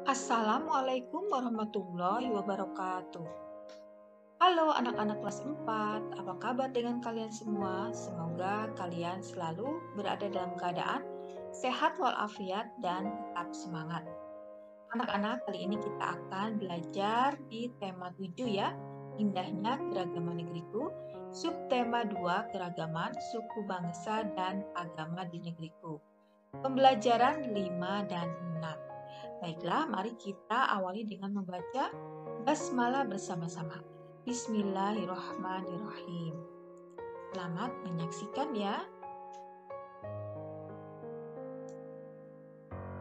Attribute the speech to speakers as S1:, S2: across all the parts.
S1: Assalamualaikum warahmatullahi wabarakatuh. Halo anak-anak kelas 4, apa kabar dengan kalian semua? Semoga kalian selalu berada dalam keadaan sehat walafiat dan tetap semangat. Anak-anak, kali ini kita akan belajar di tema 7 ya, indahnya keragaman negeriku, subtema 2 keragaman suku bangsa dan agama di negeriku. Pembelajaran 5 dan 6. Baiklah, mari kita awali dengan membaca basmalah bersama-sama. Bismillahirrahmanirrahim. Selamat menyaksikan ya.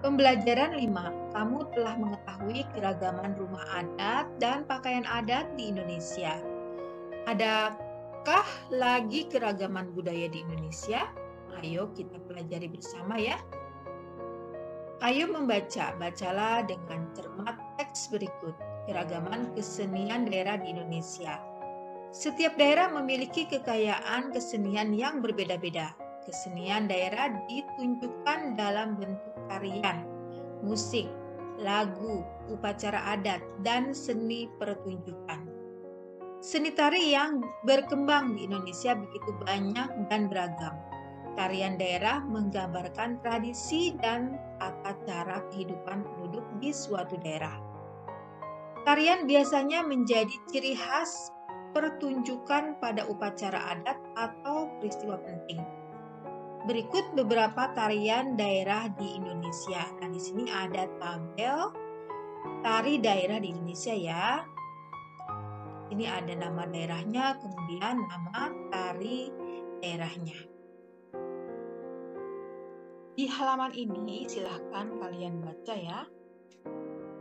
S1: Pembelajaran 5. Kamu telah mengetahui keragaman rumah adat dan pakaian adat di Indonesia. Adakah lagi keragaman budaya di Indonesia? Ayo kita pelajari bersama ya. Ayo membaca, bacalah dengan cermat teks berikut, keragaman kesenian daerah di Indonesia. Setiap daerah memiliki kekayaan kesenian yang berbeda-beda. Kesenian daerah ditunjukkan dalam bentuk tarian, musik, lagu, upacara adat, dan seni pertunjukan. Seni tari yang berkembang di Indonesia begitu banyak dan beragam. Tarian daerah menggambarkan tradisi dan tata cara kehidupan penduduk di suatu daerah. Tarian biasanya menjadi ciri khas pertunjukan pada upacara adat atau peristiwa penting. Berikut beberapa tarian daerah di Indonesia. Nah, di sini ada tabel tari daerah di Indonesia ya. Ini ada nama daerahnya, kemudian nama tari daerahnya. Di halaman ini silahkan kalian baca ya,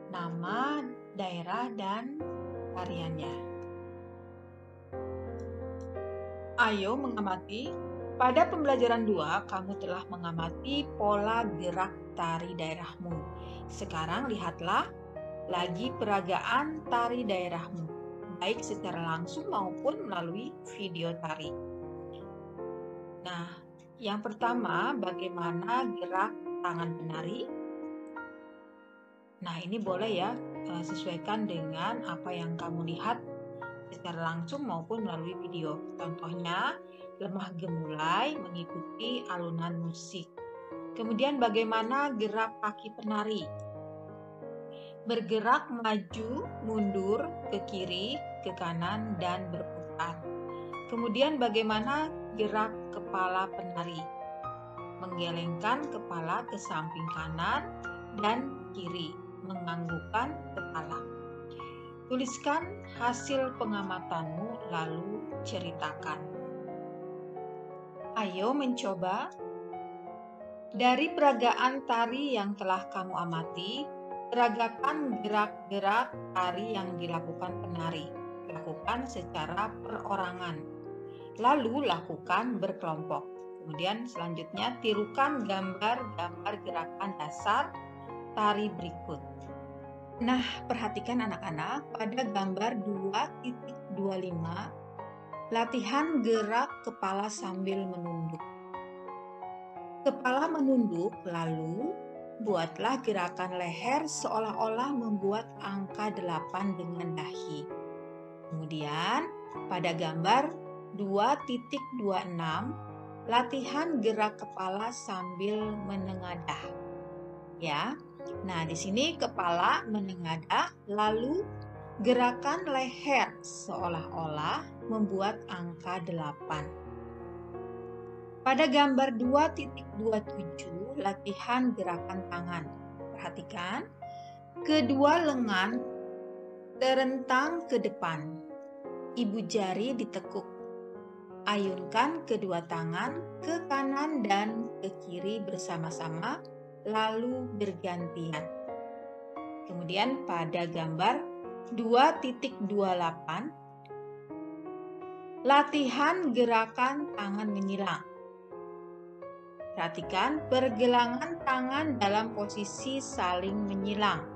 S1: nama daerah dan tariannya. Ayo mengamati. Pada pembelajaran 2, kamu telah mengamati pola gerak tari daerahmu. Sekarang lihatlah lagi peragaan tari daerahmu, baik secara langsung maupun melalui video tari. Nah, yang pertama, bagaimana gerak tangan penari? Nah, ini boleh ya, sesuaikan dengan apa yang kamu lihat secara langsung maupun melalui video. Contohnya, lemah gemulai mengikuti alunan musik. Kemudian bagaimana gerak kaki penari? Bergerak maju, mundur, ke kiri, ke kanan, dan berputar. Kemudian bagaimana gerak kepala penari? Menggelengkan kepala ke samping kanan dan kiri, menganggukkan kepala. Tuliskan hasil pengamatanmu lalu ceritakan. Ayo mencoba. Dari peragaan tari yang telah kamu amati, peragakan gerak-gerak tari yang dilakukan penari. Lakukan secara perorangan. Lalu lakukan berkelompok. Kemudian selanjutnya tirukan gambar-gambar gerakan dasar tari berikut. Nah, perhatikan anak-anak pada gambar 2.25, latihan gerak kepala sambil menunduk. Kepala menunduk, lalu buatlah gerakan leher seolah-olah membuat angka 8 dengan dahi. Kemudian pada gambar 2.26, latihan gerak kepala sambil menengadah. Ya. Nah, di sini kepala menengadah, lalu gerakan leher seolah-olah membuat angka 8. Pada gambar 2.27, latihan gerakan tangan. Perhatikan, kedua lengan terentang ke depan. Ibu jari ditekuk. Ayunkan kedua tangan ke kanan dan ke kiri bersama-sama, lalu bergantian. Kemudian pada gambar 2.28, latihan gerakan tangan menyilang. Perhatikan pergelangan tangan dalam posisi saling menyilang.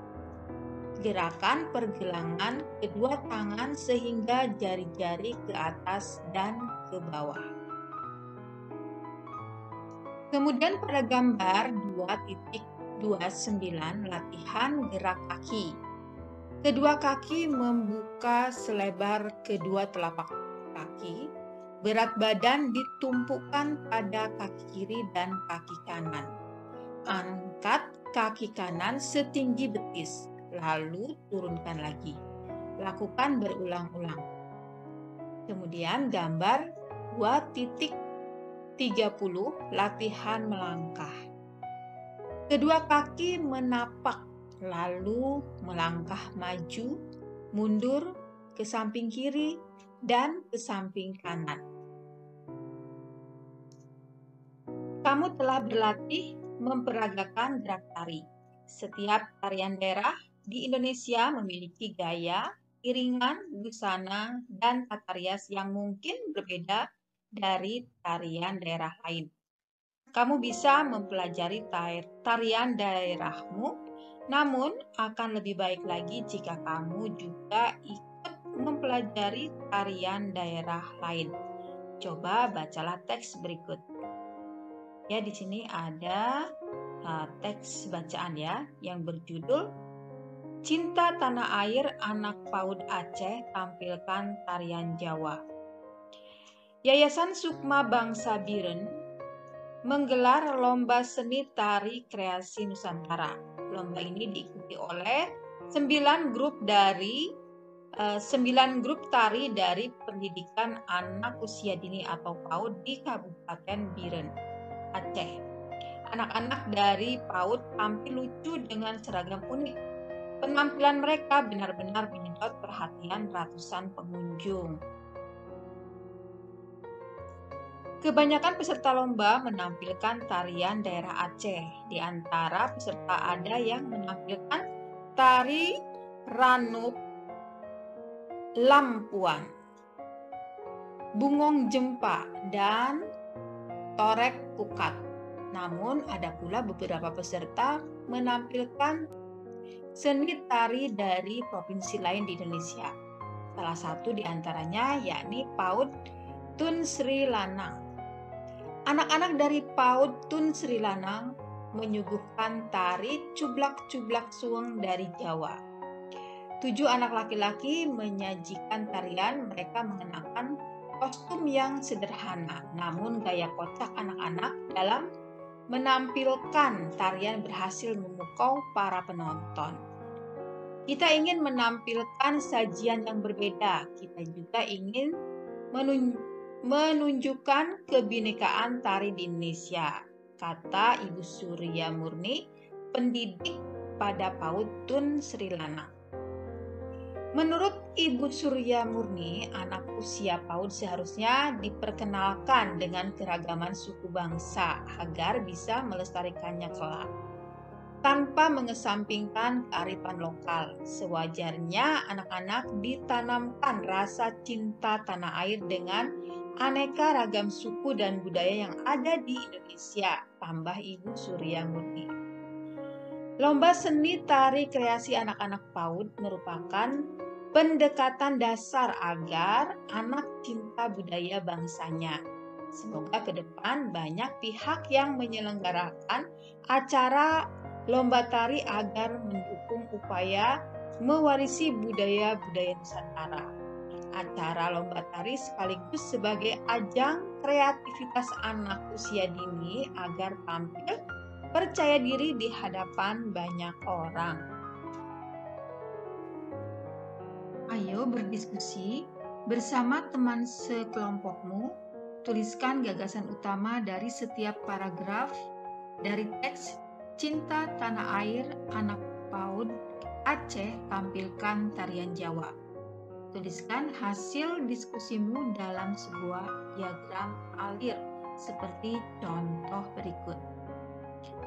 S1: Gerakan pergelangan kedua tangan sehingga jari-jari ke atas dan ke bawah. Kemudian pada gambar 29 latihan gerak kaki. Kedua kaki membuka selebar kedua telapak kaki. Berat badan ditumpukan pada kaki kiri dan kaki kanan. Angkat kaki kanan setinggi betis, lalu turunkan lagi. Lakukan berulang-ulang. Kemudian gambar 2.30 latihan melangkah. Kedua kaki menapak, lalu melangkah maju, mundur ke samping kiri dan ke samping kanan. Kamu telah berlatih memperagakan gerak tari. Setiap tarian daerah di Indonesia memiliki gaya, iringan, busana, dan tata rias yang mungkin berbeda dari tarian daerah lain. Kamu bisa mempelajari tarian daerahmu, namun akan lebih baik lagi jika kamu juga ikut mempelajari tarian daerah lain. Coba bacalah teks berikut. Ya, di sini ada teks bacaan ya yang berjudul Cinta Tanah Air Anak PAUD Aceh Tampilkan Tarian Jawa. Yayasan Sukma Bangsa Biren menggelar lomba seni tari kreasi Nusantara. Lomba ini diikuti oleh 9 grup tari dari pendidikan anak usia dini atau PAUD di Kabupaten Biren, Aceh. Anak-anak dari PAUD tampil lucu dengan seragam unik. Penampilan mereka benar-benar menyedot perhatian ratusan pengunjung. Kebanyakan peserta lomba menampilkan tarian daerah Aceh. Di antara peserta ada yang menampilkan tari Ranup Lampuan, Bungong Jempa, dan Torek Pukat. Namun ada pula beberapa peserta menampilkan seni tari dari provinsi lain di Indonesia. Salah satu di antaranya yakni PAUD Tun Sri Lanang. Anak-anak dari PAUD Tun Sri Lanang menyuguhkan tari cublak-cublak suweng dari Jawa. 7 anak laki-laki menyajikan tarian, mereka mengenakan kostum yang sederhana, namun gaya kocak anak-anak dalam menampilkan tarian berhasil memukau para penonton. Kita ingin menampilkan sajian yang berbeda, kita juga ingin menunjukkan kebinekaan tari di Indonesia, kata Ibu Surya Murni, pendidik pada PAUD Tun Sri Lanang. Menurut Ibu Surya Murni, anak usia PAUD seharusnya diperkenalkan dengan keragaman suku bangsa agar bisa melestarikannya kelak. Tanpa mengesampingkan kearifan lokal, sewajarnya anak-anak ditanamkan rasa cinta tanah air dengan aneka ragam suku dan budaya yang ada di Indonesia, tambah Ibu Surya Murni. Lomba seni tari kreasi anak-anak PAUD merupakan pendekatan dasar agar anak cinta budaya bangsanya. Semoga ke depan banyak pihak yang menyelenggarakan acara lomba tari agar mendukung upaya mewarisi budaya-budaya Nusantara. Acara lomba tari sekaligus sebagai ajang kreativitas anak usia dini agar tampil percaya diri di hadapan banyak orang. Ayo berdiskusi bersama teman sekelompokmu. Tuliskan gagasan utama dari setiap paragraf dari teks Cinta Tanah Air Anak PAUD Aceh Tampilkan Tarian Jawa. Tuliskan hasil diskusimu dalam sebuah diagram alir seperti contoh berikut.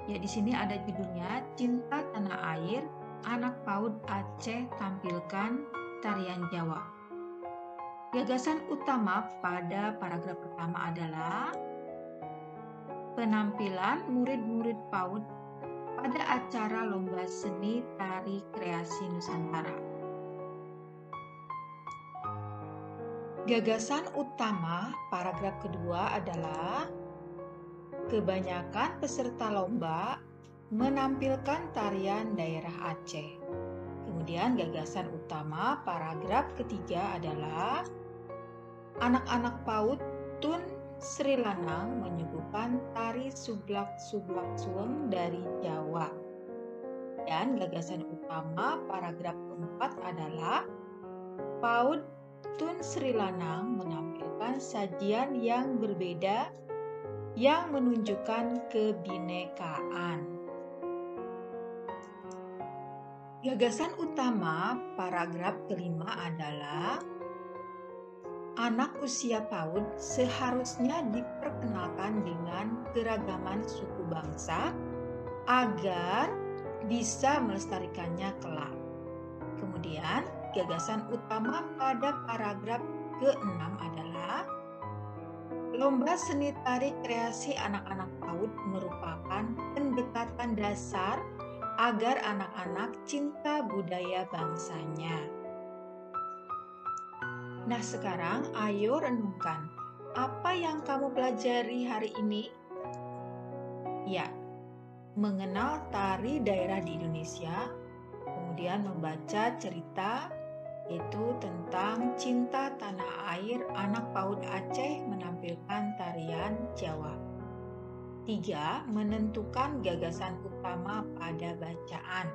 S1: Ya, di sini ada judulnya Cinta Tanah Air Anak PAUD Aceh Tampilkan Tarian Jawa. Gagasan utama pada paragraf pertama adalah penampilan murid-murid PAUD pada acara lomba seni tari kreasi Nusantara. Gagasan utama paragraf kedua adalah kebanyakan peserta lomba menampilkan tarian daerah Aceh. Kemudian gagasan utama paragraf ketiga adalah anak-anak PAUD Tun Sri Lanang menyuguhkan tari sublak-sublak suweng dari Jawa. Dan gagasan utama paragraf keempat adalah PAUD Tun Sri Lanang menampilkan sajian yang berbeda yang menunjukkan kebinekaan. Gagasan utama paragraf kelima adalah anak usia PAUD seharusnya diperkenalkan dengan keragaman suku bangsa agar bisa melestarikannya kelak. Kemudian, gagasan utama pada paragraf ke-6 adalah lomba seni tari kreasi anak-anak PAUD merupakan pendekatan dasar agar anak-anak cinta budaya bangsanya. Nah, sekarang ayo renungkan, apa yang kamu pelajari hari ini? Ya, mengenal tari daerah di Indonesia, kemudian membaca cerita yaitu tentang cinta tanah air anak PAUD Aceh menampilkan tarian Jawa. 3. Menentukan gagasan utama pada bacaan.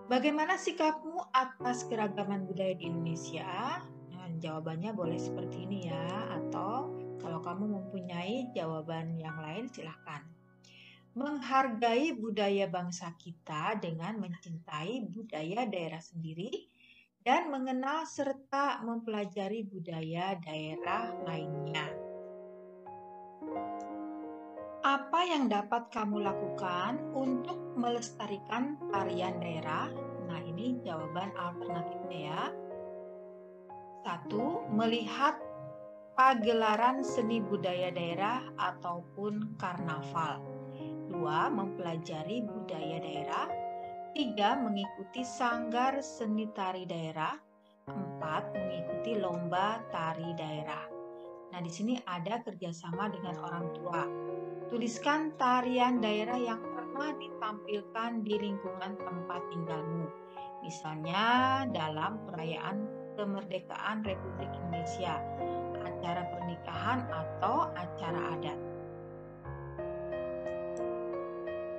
S1: Bagaimana sikapmu atas keragaman budaya di Indonesia? Nah, jawabannya boleh seperti ini ya, atau kalau kamu mempunyai jawaban yang lain silahkan. Menghargai budaya bangsa kita dengan mencintai budaya daerah sendiri dan mengenal serta mempelajari budaya daerah lainnya. Apa yang dapat kamu lakukan untuk melestarikan tarian daerah? Nah, ini jawaban alternatifnya ya. 1. Melihat pagelaran seni budaya daerah ataupun karnaval. 2. Mempelajari budaya daerah. 3. Mengikuti sanggar seni tari daerah. 4. Mengikuti lomba tari daerah. Nah, di sini ada kerjasama dengan orang tua. Tuliskan tarian daerah yang pernah ditampilkan di lingkungan tempat tinggalmu. Misalnya dalam perayaan kemerdekaan Republik Indonesia, acara pernikahan atau acara adat.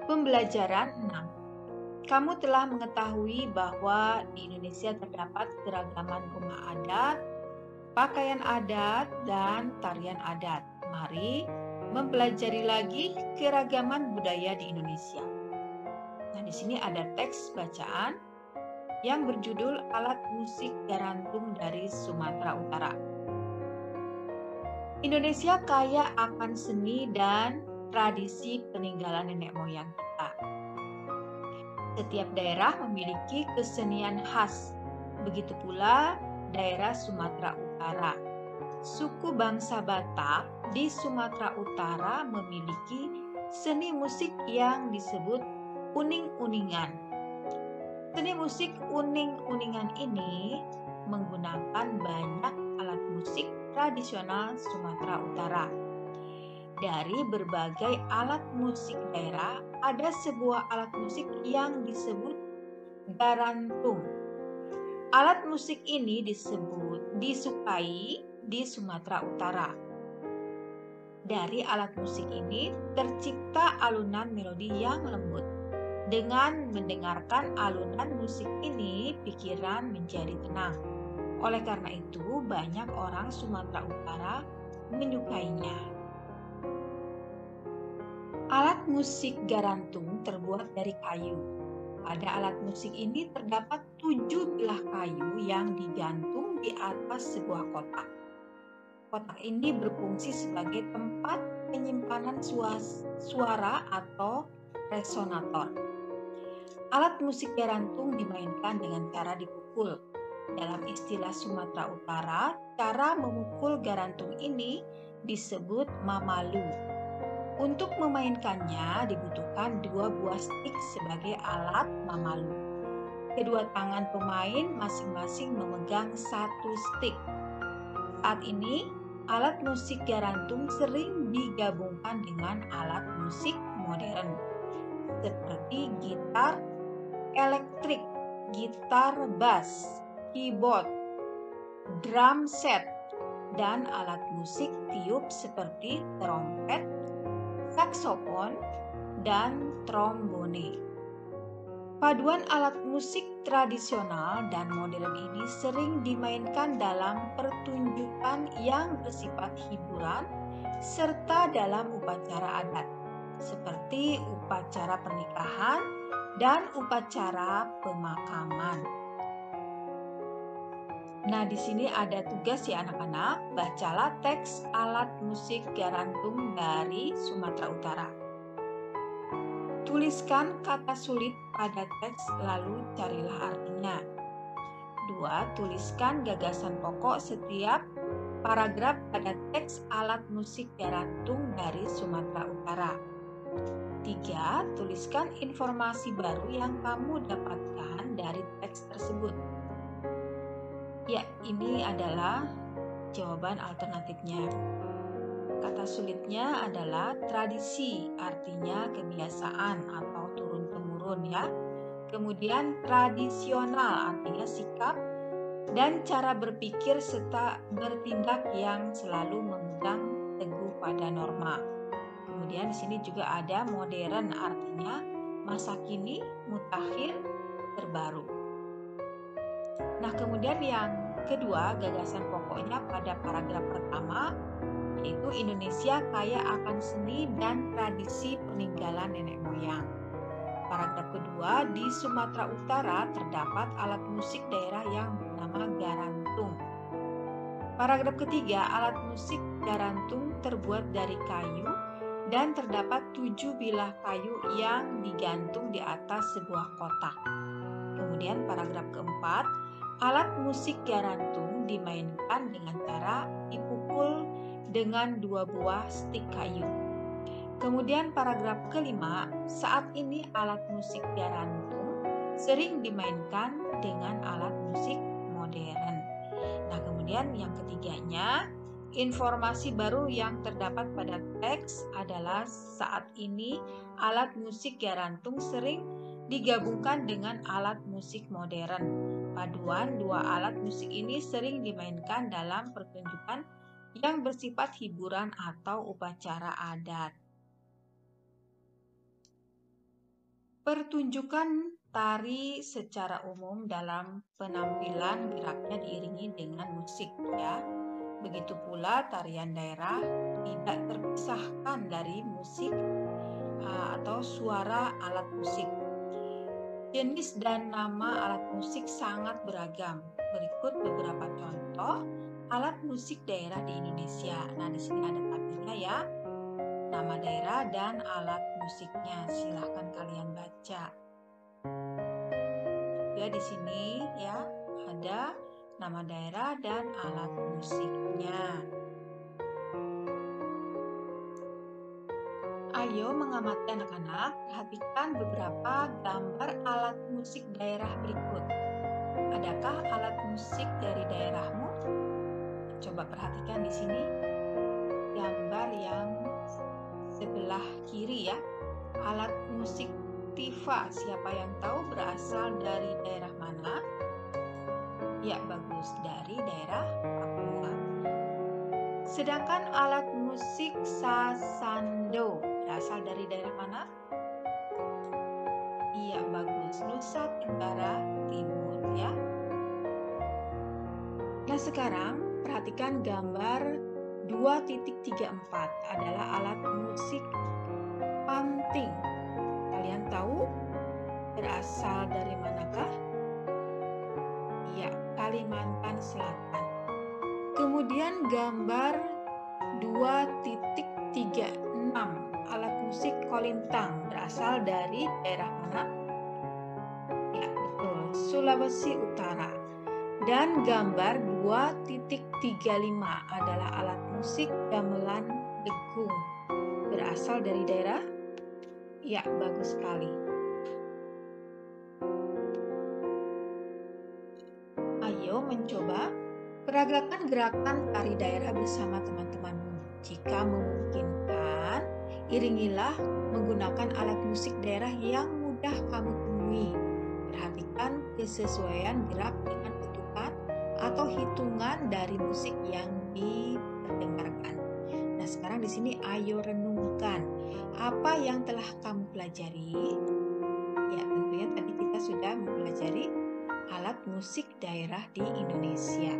S1: Pembelajaran 6. Kamu telah mengetahui bahwa di Indonesia terdapat keragaman rumah adat, pakaian adat, dan tarian adat. Mari mempelajari lagi keragaman budaya di Indonesia. Nah, di sini ada teks bacaan yang berjudul Alat Musik Garantung dari Sumatera Utara. Indonesia kaya akan seni dan tradisi peninggalan nenek moyang kita. Setiap daerah memiliki kesenian khas. Begitu pula daerah Sumatera Utara. Suku bangsa Batak di Sumatera Utara memiliki seni musik yang disebut uning-uningan. Seni musik uning-uningan ini menggunakan banyak alat musik tradisional Sumatera Utara. Dari berbagai alat musik daerah, ada sebuah alat musik yang disebut garantung. Alat musik ini disukai di Sumatera Utara. Dari alat musik ini tercipta alunan melodi yang lembut. Dengan mendengarkan alunan musik ini, pikiran menjadi tenang. Oleh karena itu, banyak orang Sumatera Utara menyukainya. Alat musik garantung terbuat dari kayu. Pada alat musik ini terdapat 7 bilah kayu yang digantung di atas sebuah kotak. Kotak ini berfungsi sebagai tempat penyimpanan suara atau resonator. Alat musik garantung dimainkan dengan cara dipukul. Dalam istilah Sumatera Utara, cara memukul garantung ini disebut mamalu. Untuk memainkannya dibutuhkan 2 buah stik sebagai alat mamalu. Kedua tangan pemain masing-masing memegang 1 stik. Saat ini, alat musik garantung sering digabungkan dengan alat musik modern. seperti gitar elektrik, gitar bass, keyboard, drum set, dan alat musik tiup seperti trompet, saksofon, dan trombone. Paduan alat musik tradisional dan modern ini sering dimainkan dalam pertunjukan yang bersifat hiburan serta dalam upacara adat, seperti upacara pernikahan dan upacara pemakaman. Nah, di sini ada tugas ya anak-anak, bacalah teks alat musik garantung dari Sumatera Utara. Tuliskan kata sulit pada teks lalu carilah artinya. 2. Tuliskan gagasan pokok setiap paragraf pada teks alat musik garantung dari Sumatera Utara. 3. Tuliskan informasi baru yang kamu dapatkan dari teks tersebut. Ya, ini adalah jawaban alternatifnya. Kata sulitnya adalah tradisi, artinya kebiasaan atau turun-temurun ya. Kemudian tradisional, artinya sikap dan cara berpikir serta bertindak yang selalu memegang teguh pada norma. Kemudian di sini juga ada modern, artinya masa kini, mutakhir, terbaru. Nah, kemudian yang kedua, gagasan pokoknya pada paragraf pertama yaitu Indonesia kaya akan seni dan tradisi peninggalan nenek moyang. Paragraf kedua, di Sumatera Utara terdapat alat musik daerah yang bernama garantung. Paragraf ketiga, alat musik garantung terbuat dari kayu dan terdapat 7 bilah kayu yang digantung di atas sebuah kotak. Kemudian paragraf keempat, alat musik garantung dimainkan dengan cara dipukul dengan 2 buah stik kayu. Kemudian paragraf kelima, saat ini alat musik garantung sering dimainkan dengan alat musik modern. Nah, kemudian yang ketiganya, informasi baru yang terdapat pada teks adalah saat ini alat musik garantung sering digabungkan dengan alat musik modern. Paduan dua alat musik ini sering dimainkan dalam pertunjukan yang bersifat hiburan atau upacara adat. Pertunjukan tari secara umum dalam penampilan geraknya diiringi dengan musik ya. Begitu pula tarian daerah tidak terpisahkan dari musik atau suara alat musik. Jenis dan nama alat musik sangat beragam. Berikut beberapa contoh alat musik daerah di Indonesia. Nah, di sini ada tabelnya ya. Nama daerah dan alat musiknya. Silahkan kalian baca. Ya, di sini ya ada nama daerah dan alat musiknya. Ayo mengamati anak-anak, perhatikan beberapa gambar alat musik daerah berikut. Adakah alat musik dari daerahmu? Coba perhatikan di sini gambar yang sebelah kiri ya. Alat musik tifa, siapa yang tahu berasal dari daerah mana? Ya, bagus, dari daerah Papua. Sedangkan alat musik sasando berasal dari daerah mana? Iya, bagus, Nusa Tenggara Timur ya. Nah, sekarang perhatikan gambar 2.34 adalah alat musik panting. Kalian tahu berasal dari manakah? Ya, Kalimantan Selatan. Kemudian gambar 2.36 alat musik kolintang berasal dari daerah mana? Ya, betul, Sulawesi Utara. Dan gambar 2.35 adalah alat musik gamelan degung. Berasal dari daerah? Ya, bagus sekali. Ayo mencoba peragakan gerakan tari daerah bersama teman-temanmu. Jika memungkinkan, Iringilah menggunakan alat musik daerah yang mudah kamu temui. Perhatikan kesesuaian gerak dengan ketukan atau hitungan dari musik yang diperdengarkan. Nah, sekarang di sini ayo renungkan apa yang telah kamu pelajari. Ya, tentunya tadi kita sudah mempelajari alat musik daerah di Indonesia.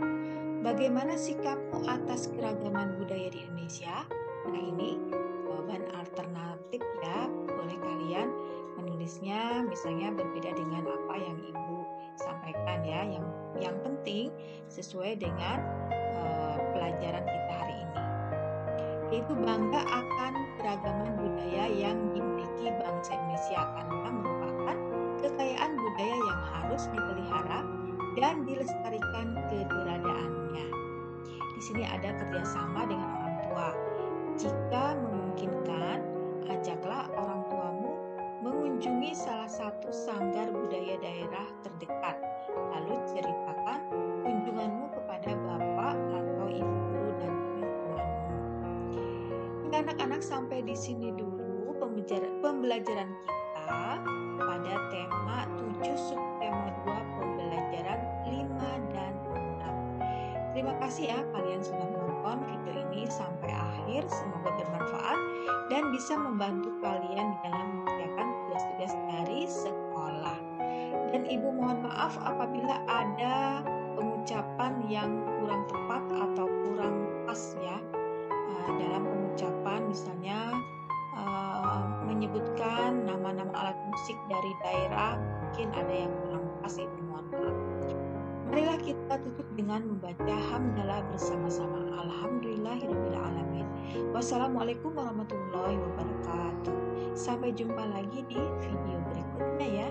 S1: Bagaimana sikapmu atas keragaman budaya di Indonesia? Nah, ini jawaban alternatif ya. Boleh kalian menulisnya misalnya berbeda dengan apa yang Ibu sampaikan ya. Yang penting sesuai dengan pelajaran kita hari ini. Yaitu bangga akan keragaman budaya yang dimiliki bangsa Indonesia karena merupakan kekayaan budaya yang harus dipelihara dan dilestarikan keberadaannya. Di sini ada kerjasama dengan orang tua. Jika memungkinkan, ajaklah orang tuamu mengunjungi salah satu sanggar budaya daerah terdekat. Lalu ceritakan kunjunganmu kepada bapak atau ibu guru dan teman-temanmu. Ya, anak-anak, sampai di sini dulu pembelajaran kita pada tema 7 subtema 2 pembelajaran 5 dan 6. Terima kasih ya kalian sudah menonton video ini sampai akhir. Semoga bermanfaat dan bisa membantu kalian dalam mengerjakan tugas-tugas dari sekolah. Dan Ibu mohon maaf apabila ada pengucapan yang kurang tepat atau kurang pas ya dalam pengucapan, misalnya menyebutkan nama-nama alat musik dari daerah, mungkin ada yang kurang pas, Ibu mohon maaf. Marilah kita tutup dengan membaca hamdalah bersama-sama. Alhamdulillahirrahmanirrahim. Wassalamualaikum warahmatullahi wabarakatuh. Sampai jumpa lagi di video berikutnya ya.